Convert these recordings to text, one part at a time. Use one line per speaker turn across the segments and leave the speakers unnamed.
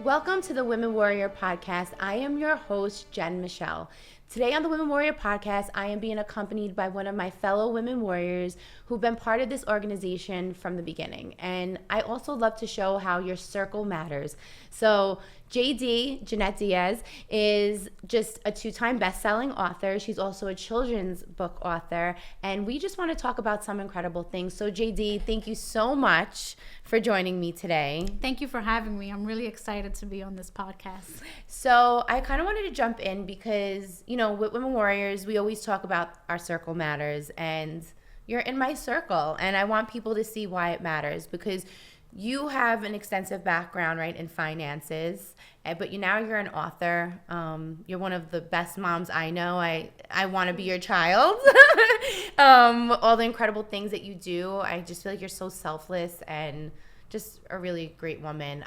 Welcome to the Women Warrior Podcast. I am your host, Jen Michelle. Today on the Women Warrior Podcast, I am being accompanied by one of my fellow women warriors who've been part of this organization from the beginning. And I also love to show how your circle matters. So Jeanette Diaz, is just a 2-time best-selling author. She's also a children's book author. And we just want to talk about some incredible things. So JD, thank you so much for joining me today.
Thank you for having me. I'm really excited to be on this podcast.
So I kind of wanted to jump in because, with Women Warriors, we always talk about our circle matters, and you're in my circle, and I want people to see why it matters because you have an extensive background, right, in finances, but now you're an author. You're one of the best moms I know. I want to be your child. All the incredible things that you do. I just feel like you're so selfless and just a really great woman.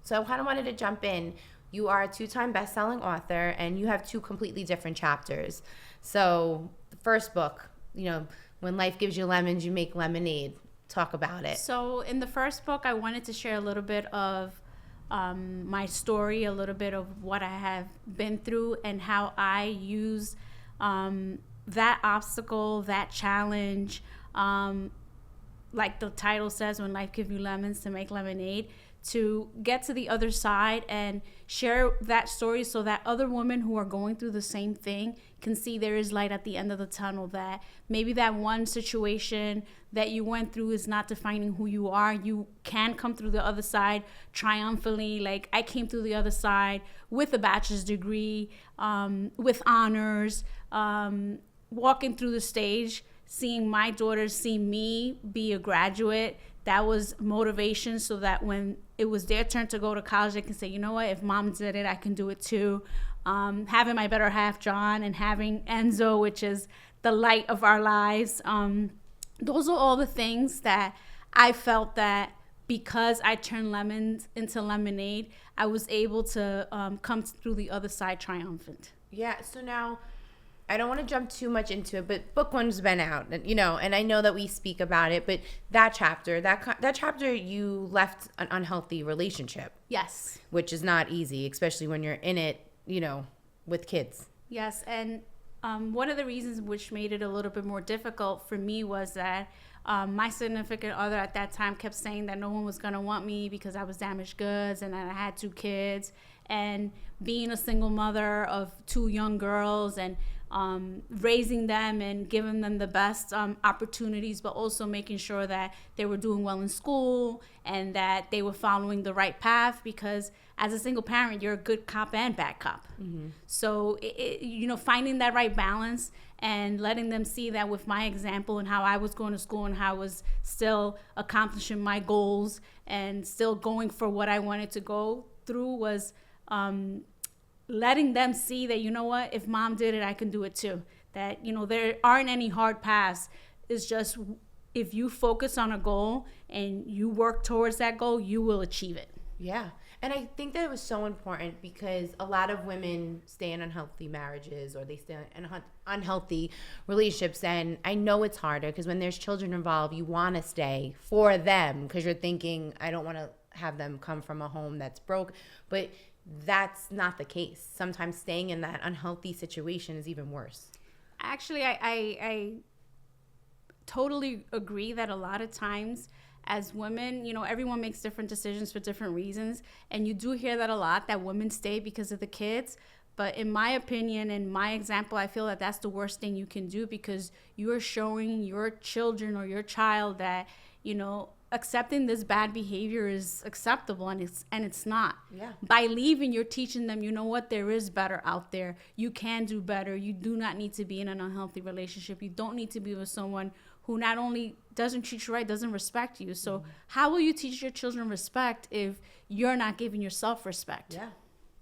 So I kind of wanted to jump in. You are a 2-time best-selling author, and you have 2 completely different chapters. So the first book, when life gives you lemons, you make lemonade. Talk about it.
So in the first book, I wanted to share a little bit of my story, a little bit of what I have been through and how I use that obstacle, that challenge, like the title says, when life gives you lemons, to make lemonade, to get to the other side and share that story so that other women who are going through the same thing can see there is light at the end of the tunnel, that maybe that one situation that you went through is not defining who you are. You can come through the other side triumphantly. Like I came through the other side with a bachelor's degree, with honors, walking through the stage, seeing my daughters see me be a graduate. That was motivation so that when it was their turn to go to college, they can say, you know what, if mom did it, I can do it too. Having my better half, John, and having Enzo, which is the light of our lives. Those are all the things that I felt that because I turned lemons into lemonade, I was able to come through the other side triumphant.
Yeah, so now I don't want to jump too much into it, but book 1's been out, and I know that we speak about it, but that chapter, you left an unhealthy relationship.
Yes.
Which is not easy, especially when you're in it, with kids.
Yes, and one of the reasons which made it a little bit more difficult for me was that my significant other at that time kept saying that no one was going to want me because I was damaged goods and that I had 2 kids. And being a single mother of 2 young girls and raising them and giving them the best opportunities, but also making sure that they were doing well in school and that they were following the right path, because as a single parent, you're a good cop and bad cop. Mm-hmm. So, finding that right balance and letting them see that with my example and how I was going to school and how I was still accomplishing my goals and still going for what I wanted to go through was letting them see that, you know what, if mom did it, I can do it too. That, there aren't any hard paths. It's just if you focus on a goal and you work towards that goal, you will achieve it.
Yeah. And I think that it was so important because a lot of women stay in unhealthy marriages or they stay in unhealthy relationships. And I know it's harder because when there's children involved, you want to stay for them because you're thinking, I don't want to have them come from a home that's broke. But that's not the case. Sometimes staying in that unhealthy situation is even worse.
Actually, I totally agree that a lot of times as women, everyone makes different decisions for different reasons. And you do hear that a lot, that women stay because of the kids. But in my opinion and my example, I feel that that's the worst thing you can do because you're showing your children or your child that, accepting this bad behavior is acceptable and it's not.
Yeah.
By leaving, you're teaching them, you know what, there is better out there. You can do better. You do not need to be in an unhealthy relationship. You don't need to be with someone who not only doesn't treat you right, doesn't respect you. So how will you teach your children respect if you're not giving yourself respect?
Yeah.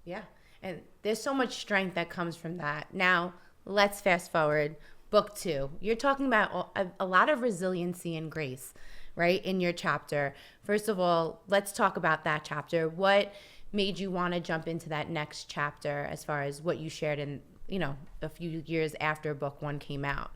Yeah. And there's so much strength that comes from that. Now, let's fast forward. Book 2. You're talking about a lot of resiliency and grace, right, in your chapter. First of all, let's talk about that chapter. What made you want to jump into that next chapter as far as what you shared in, a few years after book 1 came out?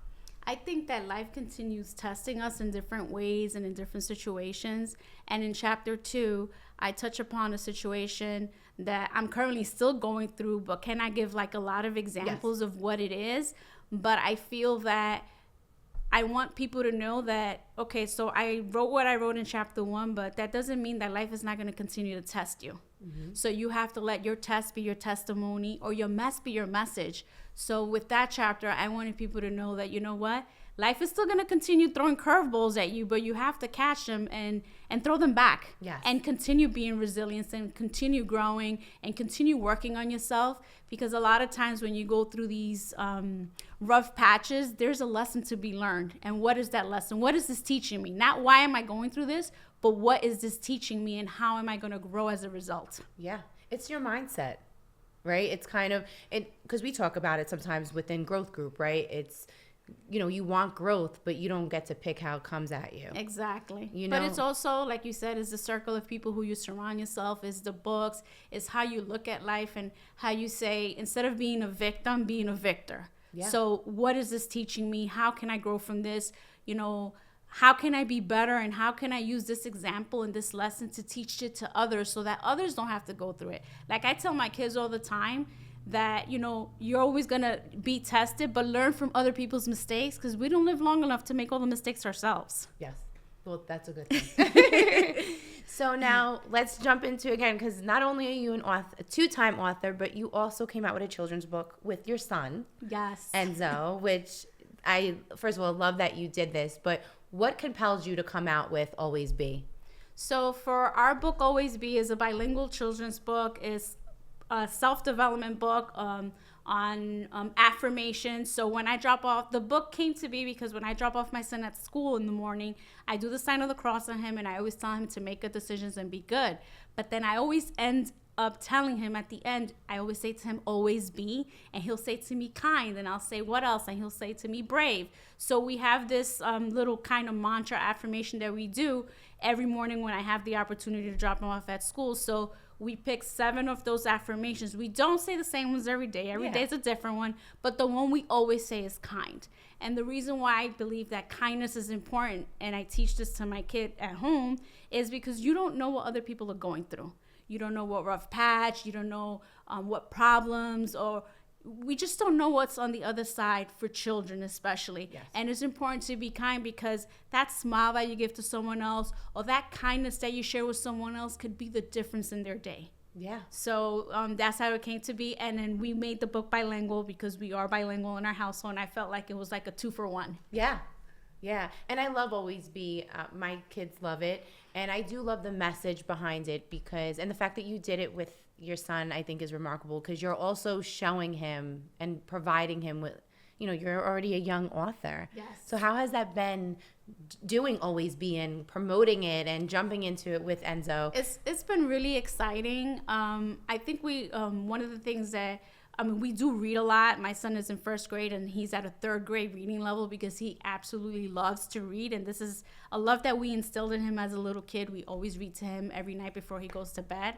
I think that life continues testing us in different ways and in different situations. And in chapter 2, I touch upon a situation that I'm currently still going through, but can I give like a lot of examples of what it is? But I feel that I want people to know that, okay, so I wrote what I wrote in chapter 1, but that doesn't mean that life is not going to continue to test you. So you have to let your test be your testimony, or your mess be your message. So with that chapter, I wanted people to know that, you know what? Life is still going to continue throwing curveballs at you, but you have to catch them and throw them back.
Yes.
And continue being resilient and continue growing and continue working on yourself. Because a lot of times when you go through these rough patches, there's a lesson to be learned. And what is that lesson? What is this teaching me? Not why am I going through this, but what is this teaching me, and how am I going to grow as a result?
Yeah. It's your mindset, right? It's kind of, because we talk about it sometimes within growth group, right? It's, you know, you want growth, but you don't get to pick how it comes at you.
Exactly.
You know?
But it's also, like you said, is the circle of people who you surround yourself, is the books, is how you look at life, and how you say, instead of being a victim, being a victor.
Yeah.
So what is this teaching me? How can I grow from this? You know, how can I be better, and how can I use this example and this lesson to teach it to others so that others don't have to go through it? Like I tell my kids all the time that, you know, you're always going to be tested, but learn from other people's mistakes, because we don't live long enough to make all the mistakes ourselves.
Yes. Well, that's a good thing. So now let's jump into, again, because not only are you a two-time author, but you also came out with a children's book with your son.
Yes.
Enzo, which I, first of all, love that you did this, but what compelled you to come out with Always Be?
So for our book, Always Be is a bilingual children's book. It's a self-development book on affirmation. So when I drop off, the book came to be because when I drop off my son at school in the morning, I do the sign of the cross on him, and I always tell him to make good decisions and be good. But then I always end up telling him at the end, I always say to him, always be, and he'll say to me, kind, and I'll say, what else? And he'll say to me, brave. So we have this little kind of mantra affirmation that we do every morning when I have the opportunity to drop him off at school. So we pick 7 of those affirmations. We don't say the same ones every day. Every day is a different one, but the one we always say is kind. And the reason why I believe that kindness is important, and I teach this to my kid at home, is because you don't know what other people are going through. You don't know what rough patch, you don't know what problems, or we just don't know what's on the other side for children especially.
Yes. And
And it's important to be kind, because that smile that you give to someone else, or that kindness that you share with someone else, could be the difference in their day.
Yeah.
So that's how it came to be. And then we made the book bilingual because we are bilingual in our household, and I felt like it was like a 2-for-1.
Yeah. Yeah. And I love Always Be. My kids love it. And I do love the message behind it, because, and the fact that you did it with your son, I think is remarkable, because you're also showing him and providing him with, you know, you're already a young author.
Yes.
So how has that been, doing Always Be and promoting it and jumping into it with Enzo?
It's been really exciting. I think we one of the things that, I mean, we do read a lot. My son is in 1st grade, and he's at a 3rd grade reading level because he absolutely loves to read. And this is a love that we instilled in him as a little kid. We always read to him every night before he goes to bed.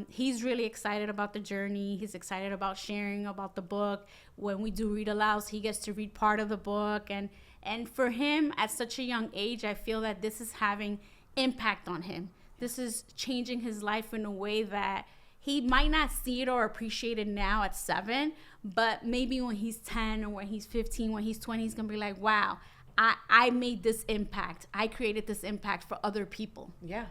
He's really excited about the journey. He's excited about sharing about the book. When we do read alouds, he gets to read part of the book. And for him, at such a young age, I feel that this is having impact on him. This is changing his life in a way that he might not see it or appreciate it now at 7, but maybe when he's 10 or when he's 15, when he's 20, he's going to be like, wow, I made this impact. I created this impact for other people.
Yeah.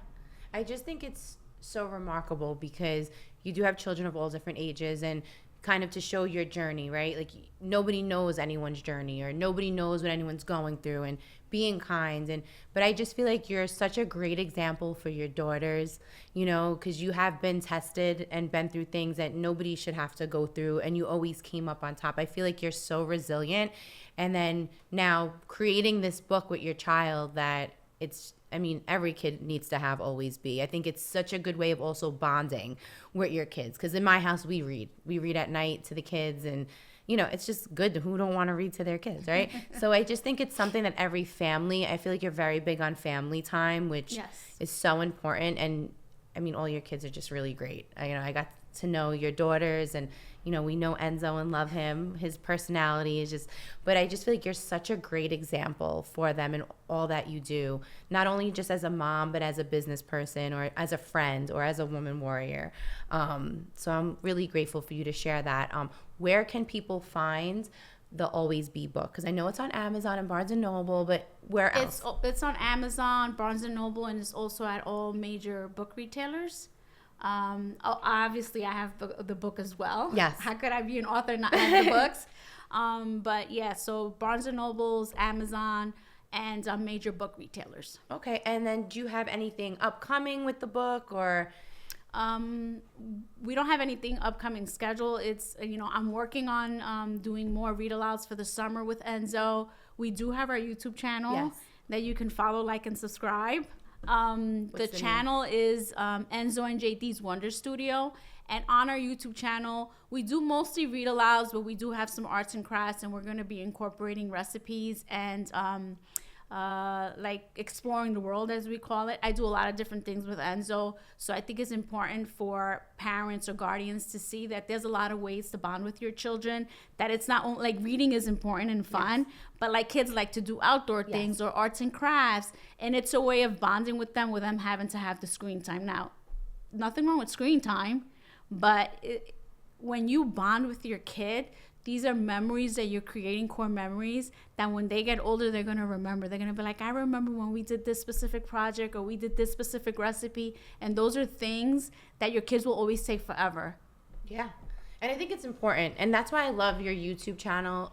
I just think it's so remarkable, because you do have children of all different ages, and kind of to show your journey, right? Like, nobody knows anyone's journey, or nobody knows what anyone's going through, and being kind. But I just feel like you're such a great example for your daughters, you know, because you have been tested and been through things that nobody should have to go through, and you always came up on top. I feel like you're so resilient. And then now creating this book with your child, that it's, I mean, every kid needs to have Always Be. I think it's such a good way of also bonding with your kids, because in my house we read at night to the kids, and you know, it's just good. Who don't want to read to their kids, right? So I just think it's something that every family, I feel like you're very big on family time, which
Yes.
is so important. And I mean, all your kids are just really great. I got to know your daughters, and we know Enzo and love him. His personality is just, but I just feel like you're such a great example for them in all that you do, not only just as a mom, but as a business person or as a friend or as a woman warrior. So I'm really grateful for you to share that. Where can people find the Always Be book? Because I know it's on Amazon and Barnes and Noble, but where else?
It's on Amazon, Barnes and Noble, and it's also at all major book retailers. Obviously, I have the book as well.
Yes.
How could I be an author and not have the books? But yeah, so Barnes and Nobles, Amazon, and major book retailers.
Okay, and then do you have anything upcoming with the book, or?
We don't have anything upcoming schedule. It's, I'm working on doing more read alouds for the summer with Enzo. We do have our YouTube channel that you can follow, like, and subscribe. The channel is Enzo and JD's Wonder Studio. And on our YouTube channel, we do mostly read alouds, but we do have some arts and crafts, and we're going to be incorporating recipes and like exploring the world, as we call it. I do a lot of different things with Enzo, so I think it's important for parents or guardians to see that there's a lot of ways to bond with your children, that it's not only like reading is important and fun, but like kids like to do outdoor things or arts and crafts, and it's a way of bonding with them having to have the screen time. Now, nothing wrong with screen time, but when you bond with your kid, these are memories that you're creating, core memories that when they get older, they're going to remember. They're going to be like, I remember when we did this specific project or we did this specific recipe. And those are things that your kids will always say forever.
Yeah. And I think it's important. And that's why I love your YouTube channel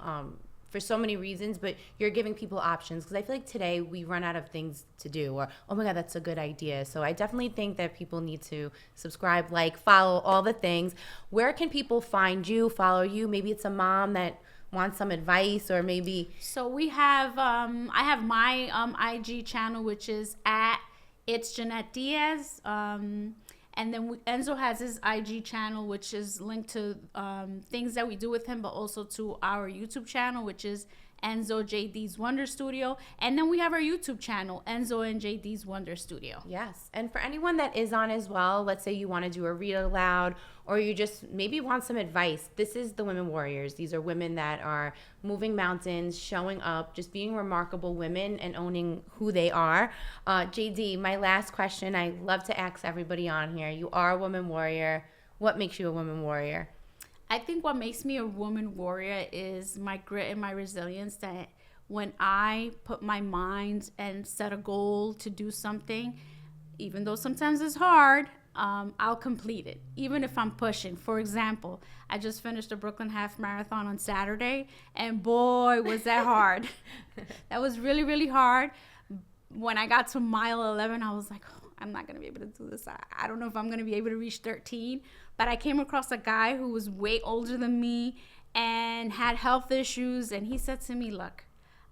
for so many reasons, but you're giving people options, because I feel like today we run out of things to do, or, oh my God, that's a good idea. So I definitely think that people need to subscribe, like, follow, all the things. Where can people find you, follow you? Maybe it's a mom that wants some advice, or maybe.
So we have, I have my IG channel, which is at It's Jeanette Diaz. And then Enzo has his IG channel, which is linked to things that we do with him, but also to our YouTube channel, which is Enzo JD's Wonder Studio. And then we have our YouTube channel, Enzo and JD's Wonder Studio.
Yes. And for anyone that is on as well, let's say you want to do a read aloud, or you just maybe want some advice. This is the Women Warriors. These are women that are moving mountains, showing up, just being remarkable women and owning who they are. JD, my last question, I love to ask everybody on here. You are a woman warrior. What makes you a woman warrior?
I think what makes me a woman warrior is my grit and my resilience, that when I put my mind and set a goal to do something, even though sometimes it's hard, I'll complete it, even if I'm pushing. For example, I just finished the Brooklyn Half Marathon on Saturday, and boy, was that hard. That was really, really hard. When I got to mile 11, I was like, oh, I'm not going to be able to do this. I don't know if I'm going to be able to reach 13. But I came across a guy who was way older than me and had health issues. And he said to me, look,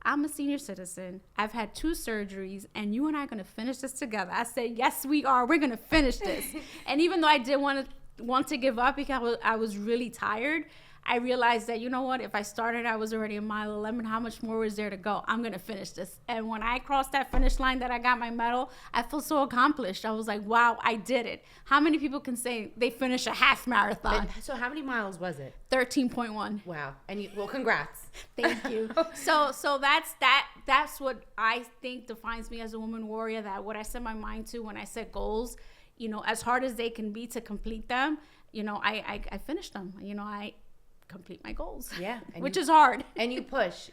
I'm a senior citizen. I've had 2 surgeries, and you and I are going to finish this together. I said, yes, we are. We're going to finish this. And even though I did want to give up because I was really tired, I realized that, you know what, if I started, I was already a mile 11, how much more was there to go? I'm going to finish this. And when I crossed that finish line that I got my medal, I felt so accomplished. I was like, wow, I did it. How many people can say they finish a half marathon?
So how many miles was it?
13.1.
Wow. And well, congrats.
Thank you. So that's what I think defines me as a woman warrior, that what I set my mind to when I set goals, as hard as they can be to complete them, I finish them. I complete my goals.
Yeah.
Which is hard.
And you push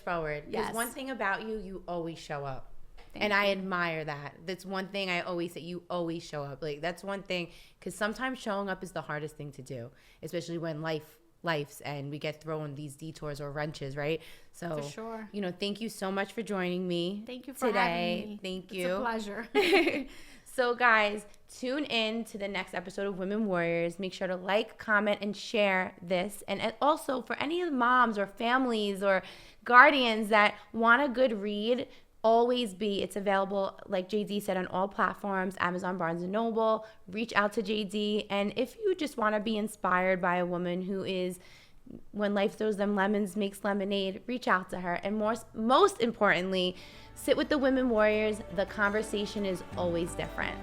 forward. Because
Yes.
one thing about you, you always show up.
Thank
I admire that. That's one thing I always say. You always show up. Like, that's one thing. Because sometimes showing up is the hardest thing to do, especially when life's and we get thrown these detours or wrenches, right? So,
For sure.
Thank you so much for joining me.
Thank you for
today.
having me.
Thank
It's
you.
a pleasure.
So, guys, tune in to the next episode of Women Warriors. Make sure to like, comment, and share this. And also, for any of the moms or families or guardians that want a good read, Always Be. It's available, like JD said, on all platforms, Amazon, Barnes & Noble. Reach out to JD. And if you just want to be inspired by a woman who is, when life throws them lemons, makes lemonade, reach out to her. And most importantly, sit with the Women Warriors. The conversation is always different.